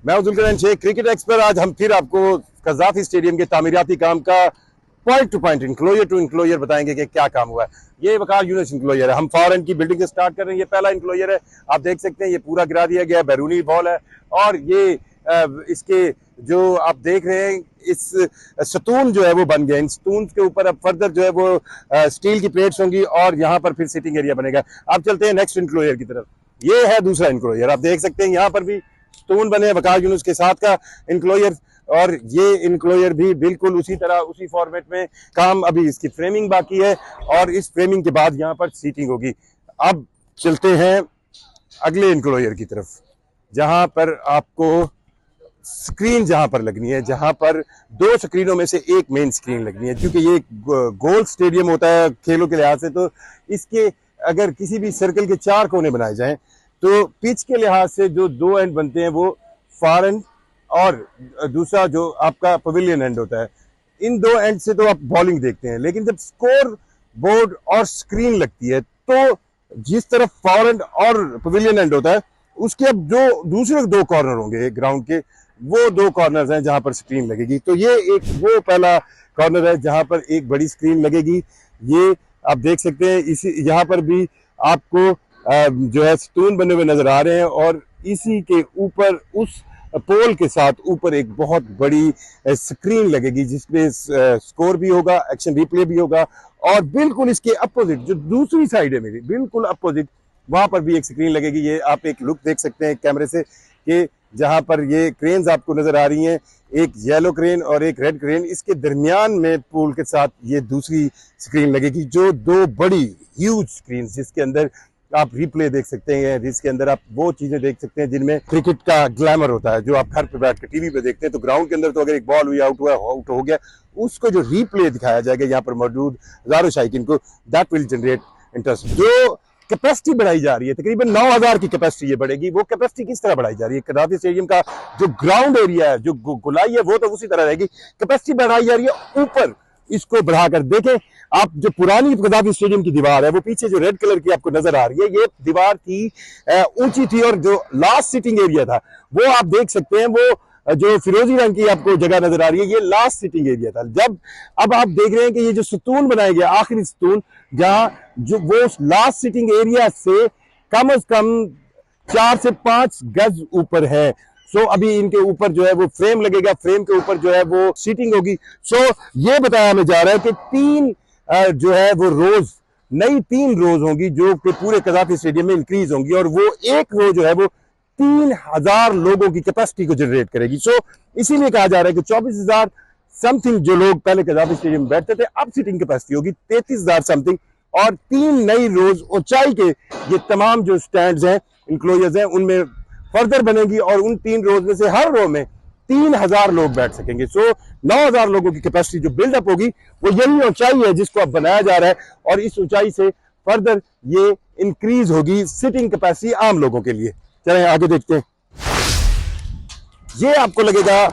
मैं हूं Zulqarnain Sheikh, cricket expert. आज हम फिर आपको कज़ाफी स्टेडियम के तामीराती काम का point to point, enclosure to enclosure बताएंगे कि क्या काम हुआ है। ये वकार यूनिस इंक्लोजर है। हम फॉरन की बिल्डिंग से स्टार्ट कर रहे हैं। ये पहला इंक्लोजर है, आप देख सकते हैं। ये पूरा गिरा दिया गया है, बैरूनी बॉल है। और ये इसके जो आप देख रहे हैं, इस सतून जो है वो बन गए। इन सतून के ऊपर अब फर्दर जो है वो स्टील की प्लेट्स होंगी और यहाँ पर फिर सिटिंग एरिया बनेगा। आप चलते हैं नेक्स्ट इंक्लोजर की तरफ। ये है दूसरा इंक्लोजर। आप देख सकते हैं यहाँ पर भी स्टोन बने, वकार यूनुस के साथ का इंक्लोजर। और ये इंक्लोजर भी बिल्कुल उसी तरह, उसी फॉर्मेट में काम। अभी इसकी फ्रेमिंग बाकी है और इस फ्रेमिंग के बाद यहाँ पर सीटिंग होगी। अब चलते हैं अगले इंक्लोजर की तरफ, जहां पर आपको स्क्रीन जहां पर लगनी है, जहां पर दो स्क्रीनों में से एक मेन स्क्रीन लगनी है। क्योंकि ये गोल स्टेडियम होता है खेलों के लिहाज से, तो इसके अगर किसी भी सर्कल के 4 कोने बनाए जाएं तो पिच के लिहाज से जो 2 एंड बनते हैं वो फार एंड और दूसरा जो आपका पवेलियन एंड होता है। इन 2 एंड से तो आप बॉलिंग देखते हैं, लेकिन जब स्कोर बोर्ड और स्क्रीन लगती है तो जिस तरफ फार एंड और पवेलियन एंड होता है, उसके अब जो दूसरे 2 कॉर्नर होंगे ग्राउंड के, वो 2 कॉर्नर्स हैं जहां पर स्क्रीन लगेगी। तो ये एक वो पहला कॉर्नर है जहां पर एक बड़ी स्क्रीन लगेगी। ये आप देख सकते हैं। इसी यहाँ पर भी आपको जो है स्टोन बने हुए नजर आ रहे हैं और इसी के ऊपर उस पोल के साथ ऊपर एक बहुत बड़ी स्क्रीन लगेगी जिसमें स्कोर भी होगा, एक्शन रिप्ले भी होगा। और बिल्कुल इसके अपोजिट जो दूसरी साइड है मेरी, बिल्कुल अपोजिट, वहां पर भी एक स्क्रीन लगेगी। ये आप एक लुक देख सकते हैं कैमरे से कि जहां पर ये क्रेन्स आपको नजर आ रही हैं, एक येलो क्रेन और एक रेड क्रेन। इसके दरमियान में पोल के साथ ये दूसरी स्क्रीन लगेगी, जो 2 बड़ी ह्यूज स्क्रीन, जिसके अंदर आप रिप्ले देख सकते हैं, जिसके अंदर आप वो चीजें देख सकते हैं जिनमें क्रिकेट का ग्लैमर होता है, जो आप घर पे बैठ के टीवी पे देखते हैं। तो ग्राउंड के अंदर तो अगर एक बॉल हुई, आउट हो गया, उसको जो रिप्ले दिखाया जाएगा यहाँ पर मौजूद हजारों शायकीन को, दैट विल जनरेट इंटरेस्ट। जो कैपेसिटी बढ़ाई जा रही है, तकरीबन 9000 की कैपेसिटी ये बढ़ेगी। वो कैपेसिटी किस तरह बढ़ाई जा रही है? कज़ाफी स्टेडियम का जो ग्राउंड एरिया है, जो गोलाई है, वो तो उसी तरह रहेगी। कैपेसिटी बढ़ाई जा रही है ऊपर, इसको बढ़ाकर देखें आप। जो पुरानी कज़ाफी स्टेडियम की दीवार है, वो पीछे जो रेड कलर की आपको नजर आ रही है, ये दीवार थी ऊंची थी और जो लास्ट सिटिंग एरिया था वो आप देख सकते हैं। वो जो फिरोजी रंग की आपको जगह नजर आ रही है, ये लास्ट सिटिंग एरिया था। जब अब आप देख रहे हैं कि ये जो सतून बनाया गया, आखिरी सतून, जहां जो वो लास्ट सिटिंग एरिया से कम से कम 4 से 5 गज ऊपर है। सो अभी इनके ऊपर जो है वो फ्रेम लगेगा, फ्रेम के ऊपर जो है वो सीटिंग होगी। सो ये बताया हमें जा रहा है कि 3 जो है वो रोज, नई 3 रोज होंगी जो कि पूरे कज़ाफी स्टेडियम में इंक्रीज होंगी, और वो एक रो जो है वो 3000 लोगों की कैपेसिटी को जनरेट करेगी। सो इसीलिए कहा जा रहा है कि 24,000 समथिंग जो लोग पहले कज़ाफी स्टेडियम में बैठते थे, अब सीटिंग कैपेसिटी होगी 33,000 समथिंग। और 3 नई रोज ऊंचाई के ये तमाम जो स्टैंड्स हैं, इंक्लोजर्स हैं, उनमें फर्दर बनेगी और उन 3 रोज में से हर रो में 3000 लोग बैठ सकेंगे। सो 9000 लोगों की कैपेसिटी जो बिल्डअप होगी, वो यही ऊंचाई है जिसको अब बनाया जा रहा है। और इस ऊंचाई से फर्दर ये इंक्रीज होगी सिटिंग कैपेसिटी आम लोगों के लिए। चलें आगे देखते हैं। ये आपको लगेगा,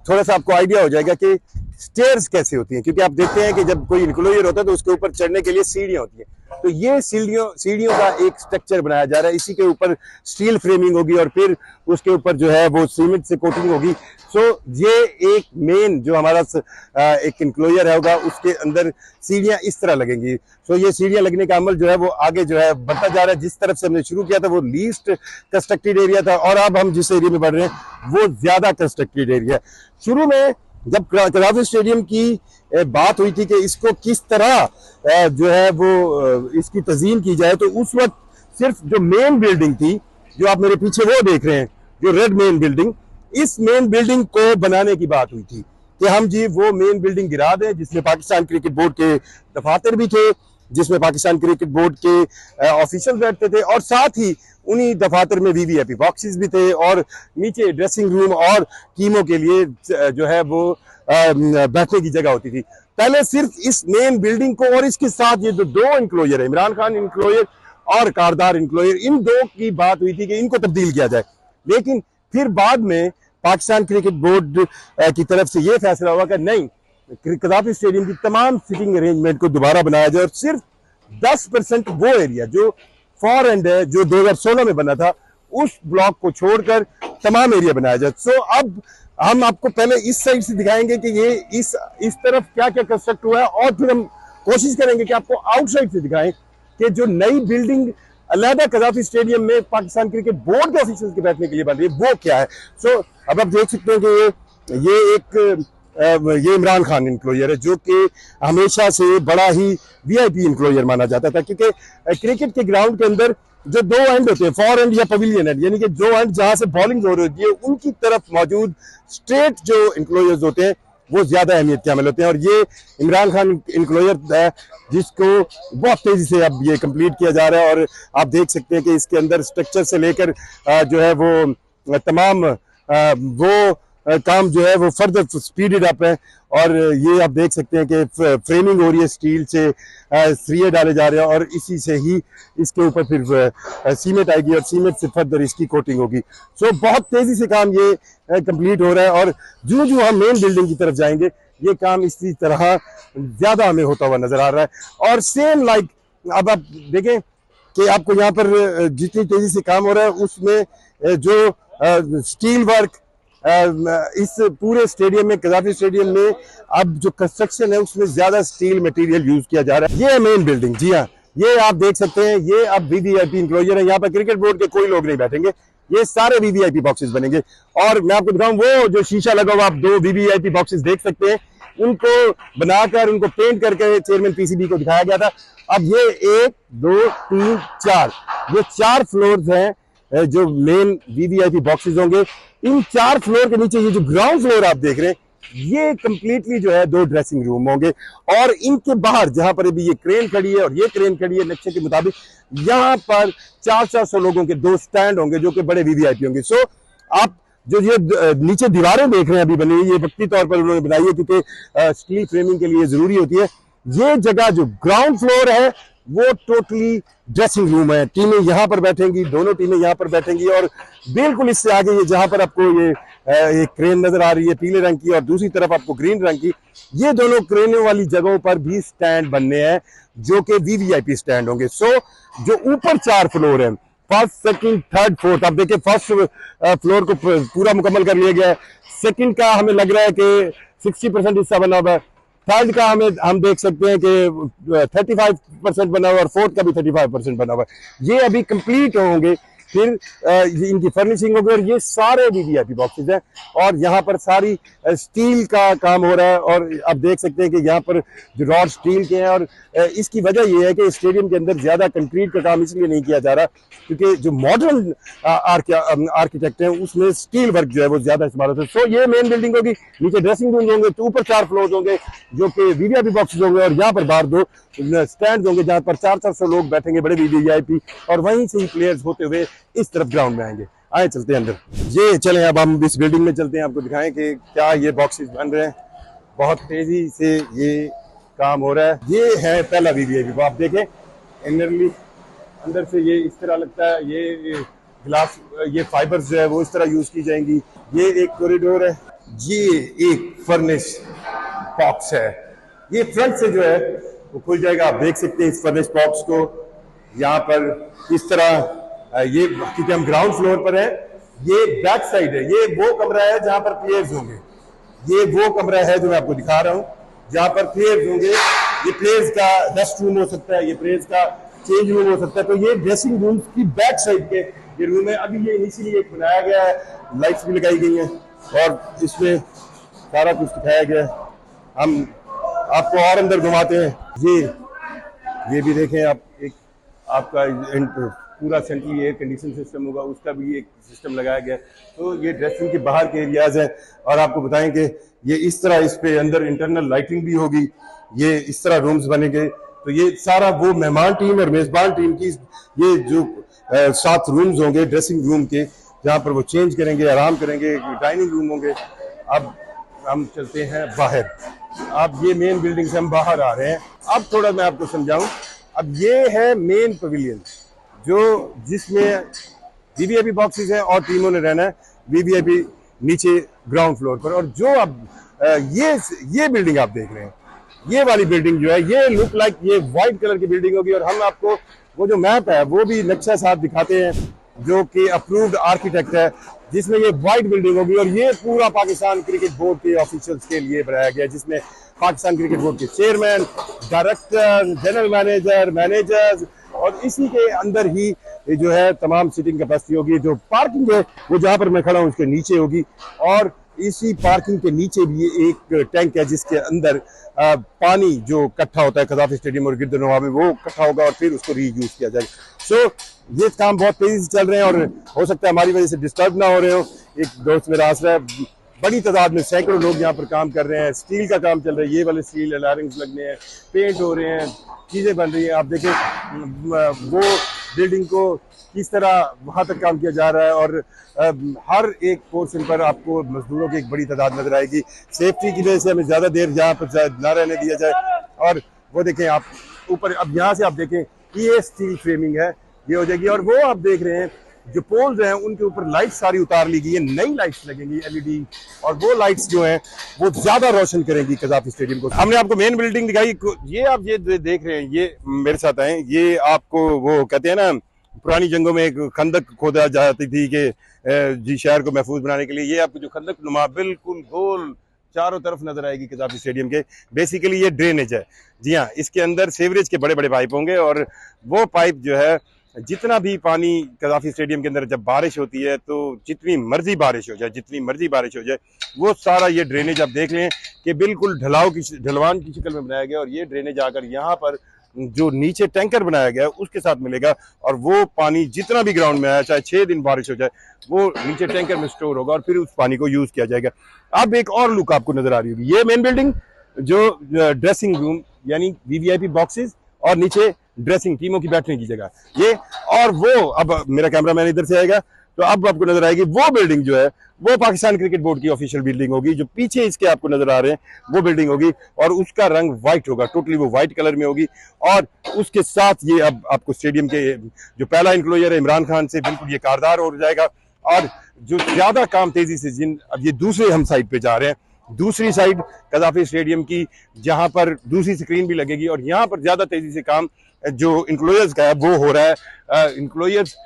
थोड़ा सा आपको आइडिया हो जाएगा कि स्टेयर्स कैसे होती हैं, क्योंकि आप देखते हैं कि जब कोई इंक्लोजर होता है तो उसके ऊपर चढ़ने के लिए सीढ़ियां होती हैं। तो ये सीढ़ियों का एक स्ट्रक्चर बनाया जा रहा है। इसी के ऊपर स्टील फ्रेमिंग होगी और फिर उसके ऊपर जो है वो सीमेंट से कोटिंग होगी। सो ये एक मेन जो हमारा एक इंक्लोजर है होगा, उसके अंदर सीढ़ियां इस तरह लगेंगी। सो ये सीढ़ियां लगने का अमल जो है वो आगे जो है बढ़ता जा रहा है। जिस तरफ से हमने शुरू किया था वो लीस्ट कंस्ट्रक्टेड एरिया था, और अब हम जिस एरिया में बढ़ रहे हैं वो ज्यादा कंस्ट्रक्टेड एरिया है। शुरू में जब कज़ाफी स्टेडियम की बात हुई थी कि इसको किस तरह जो है वो इसकी तज़ीन की जाए, तो उस वक्त सिर्फ जो मेन बिल्डिंग थी, जो आप मेरे पीछे वो देख रहे हैं, जो रेड मेन बिल्डिंग, इस मेन बिल्डिंग को बनाने की बात हुई थी कि हम जी वो मेन बिल्डिंग गिरा दें, जिसमें पाकिस्तान क्रिकेट बोर्ड के दफातर भी थे, जिसमें पाकिस्तान क्रिकेट बोर्ड के ऑफिशियल बैठते थे, और साथ ही उन्हीं दफातर में वीवीआईपी बॉक्सेस भी थे, और नीचे ड्रेसिंग रूम और टीमों के लिए जो है वो बैठने की जगह होती थी। पहले सिर्फ इस मेन बिल्डिंग को और इसके साथ ये जो 2 इंक्लोजर है, इमरान खान इंक्लोजर और कारदार इंक्लोजर, इन 2 की बात हुई थी कि इनको तब्दील किया जाए। लेकिन फिर बाद में पाकिस्तान क्रिकेट बोर्ड की तरफ से ये फैसला हुआ कि नहीं, कज़ाफी स्टेडियम की तमाम सिटिंग अरेंजमेंट को दोबारा बनाया जाए और सिर्फ 10% वो एरिया जो फॉर एंड है, जो 2016 में बना था, उस ब्लॉक को छोड़कर तमाम एरिया बनाया जाए। सो अब हम आपको पहले इस साइड से दिखाएंगे कि ये इस तरफ क्या क्या कंस्ट्रक्ट हुआ है, और फिर हम कोशिश करेंगे कि आपको आउटसाइड से दिखाएं कि जो नई बिल्डिंग अलहदा कज़ाफ़ी स्टेडियम में पाकिस्तान क्रिकेट बोर्ड के ऑफिशियल्स के बैठने के लिए बन रही है वो क्या है। सो अब आप देख सकते हैं कि ये इमरान खान इंक्लोजर है, जो कि हमेशा से बड़ा ही वीआईपी इंक्लोजर माना जाता था, क्योंकि क्रिकेट के ग्राउंड के अंदर जो दो एंड होते हैं, फॉर एंड या पवेलियन एंड, यानी कि जो एंड जहां से बॉलिंग हो रही होती है उनकी तरफ मौजूद स्ट्रेट जो इंक्लोजर्स होते हैं वो ज्यादा अहमियत के हामिल होते हैं। और ये इमरान खान इंक्लोजर है जिसको बहुत तेजी से अब ये कंप्लीट किया जा रहा है, और आप देख सकते हैं कि इसके अंदर स्ट्रक्चर से लेकर जो है वो तमाम वो काम जो है वो फर्दर स्पीडेड अप है। और ये आप देख सकते हैं कि फ्रेमिंग हो रही है, स्टील से सरिये डाले जा रहे हैं, और इसी से ही इसके ऊपर फिर सीमेंट आएगी और सीमेंट से फर्दर इसकी कोटिंग होगी। सो बहुत तेजी से काम ये कंप्लीट हो रहा है, और जो जो हम मेन बिल्डिंग की तरफ जाएंगे ये काम इसी तरह ज्यादा हमें होता हुआ नजर आ रहा है। और सेम लाइक अब आप देखें कि आपको यहाँ पर जितनी तेजी से काम हो रहा है उसमें जो स्टील वर्क इस पूरे स्टेडियम में, कज़ाफ़ी स्टेडियम में अब जो कंस्ट्रक्शन है उसमें ज्यादा स्टील मटेरियल यूज किया जा रहा है। ये मेन बिल्डिंग, जी हाँ, ये आप देख सकते हैं, ये अब वीवीआईपी इंक्लोजर है। यहाँ पर क्रिकेट बोर्ड के कोई लोग नहीं बैठेंगे, ये सारे वीवीआईपी बॉक्सेस बनेंगे। और मैं आपको दिखाऊं, वो जो शीशा लगा हुआ आप दो वीवीआईपी बॉक्सेस देख सकते हैं, उनको बनाकर उनको पेंट करके चेयरमैन पीसीबी को दिखाया गया था। अब ये 1 2 3 4 ये 4 फ्लोर्स हैं जो मेन वीवीआईपी बॉक्सेस होंगे। इन 4 फ्लोर के नीचे ये जो ग्राउंड फ्लोर आप देख रहे हैं ये कंप्लीटली जो है 2 ड्रेसिंग रूम होंगे, और इनके बाहर जहां पर अभी ये क्रेन खड़ी है और ये क्रेन खड़ी है नक्शे के मुताबिक, यहाँ पर 400 लोगों के 2 स्टैंड होंगे जो कि बड़े वीवीआईपी होंगे। सो आप जो ये नीचे दीवारें देख रहे हैं अभी बनी हुई, ये वक्ती तौर पर उन्होंने बनाई है क्योंकि स्टील फ्रेमिंग के लिए जरूरी होती है। ये जगह जो ग्राउंड फ्लोर है वो टोटली ड्रेसिंग रूम है, टीमें यहाँ पर बैठेंगी, दोनों टीमें यहाँ पर बैठेंगी, और बिल्कुल इससे आगे ये जहां पर आपको ये एक क्रेन नजर आ रही है पीले रंग की और दूसरी तरफ आपको ग्रीन रंग की, ये दोनों क्रेनों वाली जगहों पर भी स्टैंड बनने हैं जो कि वीवीआईपी स्टैंड होंगे। सो जो ऊपर 4 फ्लोर है, फर्स्ट सेकंड थर्ड फोर्थ, अब देखिए फर्स्ट फ्लोर को पूरा मुकम्मल कर लिया गया है, सेकंड का हमें लग रहा है कि 60% हिस्सा बना हुआ है, थर्ड का हम देख सकते हैं कि 35% बना हुआ है, और फोर्थ का भी 35% बना हुआ है। ये अभी कंप्लीट होंगे, फिर इनकी फर्निशिंग होगी, और ये सारे वीवीआईपी बॉक्सेस हैं, और यहाँ पर सारी स्टील का काम हो रहा है। और आप देख सकते हैं कि यहाँ पर जो रॉड स्टील के हैं, और इसकी वजह ये है कि स्टेडियम के अंदर ज्यादा कंक्रीट का काम इसलिए नहीं किया जा रहा क्योंकि जो मॉडर्न आर्किटेक्ट हैं उसमें स्टील वर्क जो है वो ज्यादा इस्तेमाल होता है। सो ये मेन बिल्डिंग होगी, नीचे ड्रेसिंग रूम होंगे, तो ऊपर 4 फ्लोर होंगे जो कि वीवीआईपी बॉक्सेस होंगे, और यहाँ पर बाहर 2 स्टैंड होंगे जहाँ पर 400 लोग बैठेंगे बड़े वीवीआईपी, और वहीं से ही प्लेयर्स होते हुए इस तरफ ग्राउंड में आएंगे। आए चलते हैं अंदर, ये चलें अब हम इस बिल्डिंग में चलते हैं, आपको दिखाएं कि क्या ये बॉक्सेस बन रहे हैं। बहुत तेजी से ये काम हो रहा है। ये है पहला वीवीआईपी, आप देखें इनरली अंदर से ये इस तरह लगता है, ये ग्लास, ये फाइबर्स जो है वो इस तरह यूज की जाएंगी। ये एक कॉरिडोर है, ये एक फर्निश बॉक्स है, ये फ्रंट से जो है वो खुल जाएगा। आप देख सकते हैं इस फर्निश बॉक्स को यहाँ पर इस तरह, ये क्योंकि हम ग्राउंड फ्लोर पर है, ये बैक साइड है, ये वो कमरा है जहां पर प्लेयर्स होंगे, ये वो कमरा है जो मैं आपको दिखा रहा हूँ जहां पर प्लेयर्स होंगे। ये प्लेयर्स का रेस्ट रूम हो सकता है, ये प्लेयर्स का चेंज रूम हो सकता है। तो ये ड्रेसिंग रूम की बैक साइड के ये रूम है। अभी ये इनिशियली एक बनाया गया है, लाइट्स भी लगाई गई हैं और इसमें सारा कुछ दिखाया गया है। हम आपको और अंदर घुमाते हैं। ये भी देखें आप, एक आपका पूरा सेंट्रली एयर कंडीशन सिस्टम होगा, उसका भी एक सिस्टम लगाया गया है। तो ये ड्रेसिंग के बाहर के एरियाज हैं, और आपको बताएं कि ये इस तरह, इस पे अंदर इंटरनल लाइटिंग भी होगी, ये इस तरह रूम्स बनेंगे। तो ये सारा वो मेहमान टीम और मेजबान टीम की ये जो 7 रूम्स होंगे ड्रेसिंग रूम के, जहाँ पर वो चेंज करेंगे, आराम करेंगे, डाइनिंग रूम होंगे। अब हम चलते हैं बाहर। अब ये मेन बिल्डिंग से हम बाहर आ रहे हैं। अब थोड़ा मैं आपको समझाऊं। अब ये है मेन पवेलियन जो जिसमें वीवीआईपी बॉक्सेस है और टीमों ने रहना है वीवीआईपी नीचे ग्राउंड फ्लोर पर। और जो अब ये बिल्डिंग आप देख रहे हैं, ये वाली बिल्डिंग जो है, ये लुक लाइक ये व्हाइट कलर की बिल्डिंग होगी। और हम आपको वो जो मैप है वो भी नक्शा साथ दिखाते हैं जो कि अप्रूव्ड आर्किटेक्ट है, जिसमें ये वाइट बिल्डिंग होगी और ये पूरा पाकिस्तान क्रिकेट बोर्ड के ऑफिशियल्स के लिए बनाया गया है, जिसमें पाकिस्तान क्रिकेट बोर्ड के chairman, director, general manager, managers, और इसी के अंदर ही ये जो है तमाम सीटिंग कैपेसिटी होगी। जो पार्किंग है वो जहां पर मैं खड़ा हूं उसके नीचे होगी, और इसी पार्किंग के नीचे भी एक टैंक है जिसके अंदर पानी जो इकट्ठा होता है कज़ाफ़ी स्टेडियम और गिरदनवा में, वो इकट्ठा होगा और फिर उसको रीयूज किया जाएगा। सो ये काम बहुत तेजी से चल रहे हैं और हो सकता है हमारी वजह से डिस्टर्ब ना हो रहे हो। एक दोस्त मेरा आसरा है, बड़ी तादाद में सैकड़ों लोग यहाँ पर काम कर रहे हैं, स्टील का काम चल रहा है, ये वाले स्टील लायरिंग्स लगने हैं, पेंट हो रहे हैं, चीज़ें बन रही हैं। आप देखें वो बिल्डिंग को किस तरह वहाँ तक काम किया जा रहा है, और हर एक पोर्शन पर आपको मजदूरों की एक बड़ी तादाद नजर आएगी। सेफ्टी की वजह से हमें ज़्यादा देर यहाँ पर ना रहने दिया जाए। और वो देखें आप ऊपर, अब यहाँ से आप देखें ये स्टील फ्रेमिंग है, ये हो जाएगी। और वो आप देख रहे हैं जो पोल्स हैं उनके ऊपर लाइट्स सारी उतार ली गई है, नई लाइट्स लगेंगी एलईडी, और वो लाइट्स जो हैं वो ज्यादा रोशन करेंगी कज़ाफ़ी स्टेडियम को। हमने आपको मेन बिल्डिंग दिखाई, ये आप ये देख रहे हैं, ये मेरे साथ आए, ये आपको वो कहते हैं ना पुरानी जंगों में एक खंदक खोदा जाती थी कि जी शहर को महफूज बनाने के लिए, ये आपको जो खंदक नुमा बिल्कुल गोल चारों तरफ नजर आएगी कज़ाफ़ी स्टेडियम के। बेसिकली ये ड्रेनेज है, जी हाँ, इसके अंदर सीवरेज के बड़े बड़े पाइप होंगे, और वो पाइप जो है जितना भी पानी कज़ाफ़ी स्टेडियम के अंदर जब बारिश होती है तो जितनी मर्जी बारिश हो जाए वो सारा ये ड्रेनेज आप देख लें कि बिल्कुल ढलवान की शक्ल में बनाया गया, और ये ड्रेनेज आकर यहाँ पर जो नीचे टैंकर बनाया गया है उसके साथ मिलेगा, और वो पानी जितना भी ग्राउंड में आया, चाहे 6 दिन बारिश हो जाए, वो नीचे टैंकर में स्टोर होगा और फिर उस पानी को यूज किया जाएगा। अब एक और लुक आपको नजर आ रही होगी, ये मेन बिल्डिंग जो ड्रेसिंग रूम यानी वीवीआईपी बॉक्सेस, और नीचे ड्रेसिंग टीमों की बैठने की जगह ये, और वो अब मेरा कैमरामैन इधर से आएगा तो अब आपको नजर आएगी वो बिल्डिंग जो है वो पाकिस्तान क्रिकेट बोर्ड की ऑफिशियल बिल्डिंग होगी। जो पीछे इसके आपको नजर आ रहे हैं वो बिल्डिंग होगी, और उसका रंग व्हाइट होगा, टोटली वो व्हाइट कलर में होगी। और उसके साथ ये अब आपको स्टेडियम के जो पहला इंक्लोजर है इमरान खान से बिल्कुल ये कारदार हो जाएगा। और जो ज्यादा काम तेजी से अब ये दूसरे हम साइड पे जा रहे हैं, दूसरी साइड कज़ाफ़ी स्टेडियम की, जहां पर दूसरी स्क्रीन भी लगेगी, और यहाँ पर ज्यादा तेजी से काम जो इंक्लोजर्स का है वो हो रहा है। इंक्लोजर्स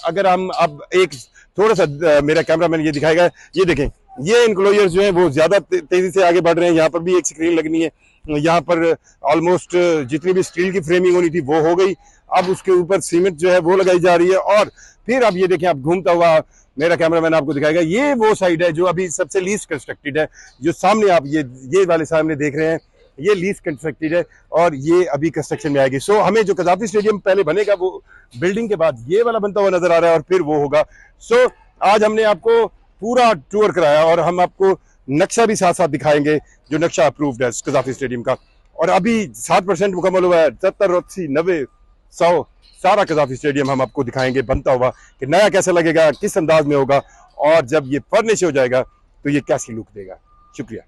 अगर हम अब एक थोड़ा सा मेरा कैमरामैन ये दिखाएगा, ये देखें ये इंक्लोजर्स जो हैं वो ज्यादा तेजी से आगे बढ़ रहे हैं। यहाँ पर भी एक स्क्रीन लगनी है, यहाँ पर ऑलमोस्ट जितनी भी स्टील की फ्रेमिंग होनी थी वो हो गई, अब उसके ऊपर सीमेंट जो है वो लगाई जा रही है। और फिर अब ये देखें आप घूमता हुआ मेरा कैमरामैन आपको दिखाएगा, ये वो साइड है जो अभी सबसे लीस्ट कंस्ट्रक्टेड है, जो सामने आप ये वाले सामने देख रहे हैं, ये लीस्ट कंस्ट्रक्टेड है और ये अभी कंस्ट्रक्शन में आएगी। सो हमें जो कज़ाफ़ी स्टेडियम पहले बनेगा वो बिल्डिंग के बाद ये वाला बनता हुआ नजर आ रहा है, और फिर वो होगा। सो आज हमने आपको पूरा टूर कराया, और हम आपको नक्शा भी साथ साथ दिखाएंगे जो नक्शा अप्रूव्ड है कज़ाफ़ी स्टेडियम का। और अभी 7% मुकम्मल हुआ है, 70, 80, 90, 100 सारा कज़ाफ़ी स्टेडियम हम आपको दिखाएंगे बनता हुआ कि नया कैसा लगेगा, किस अंदाज में होगा, और जब ये फर्निश हो जाएगा तो ये कैसी लुक देगा। शुक्रिया।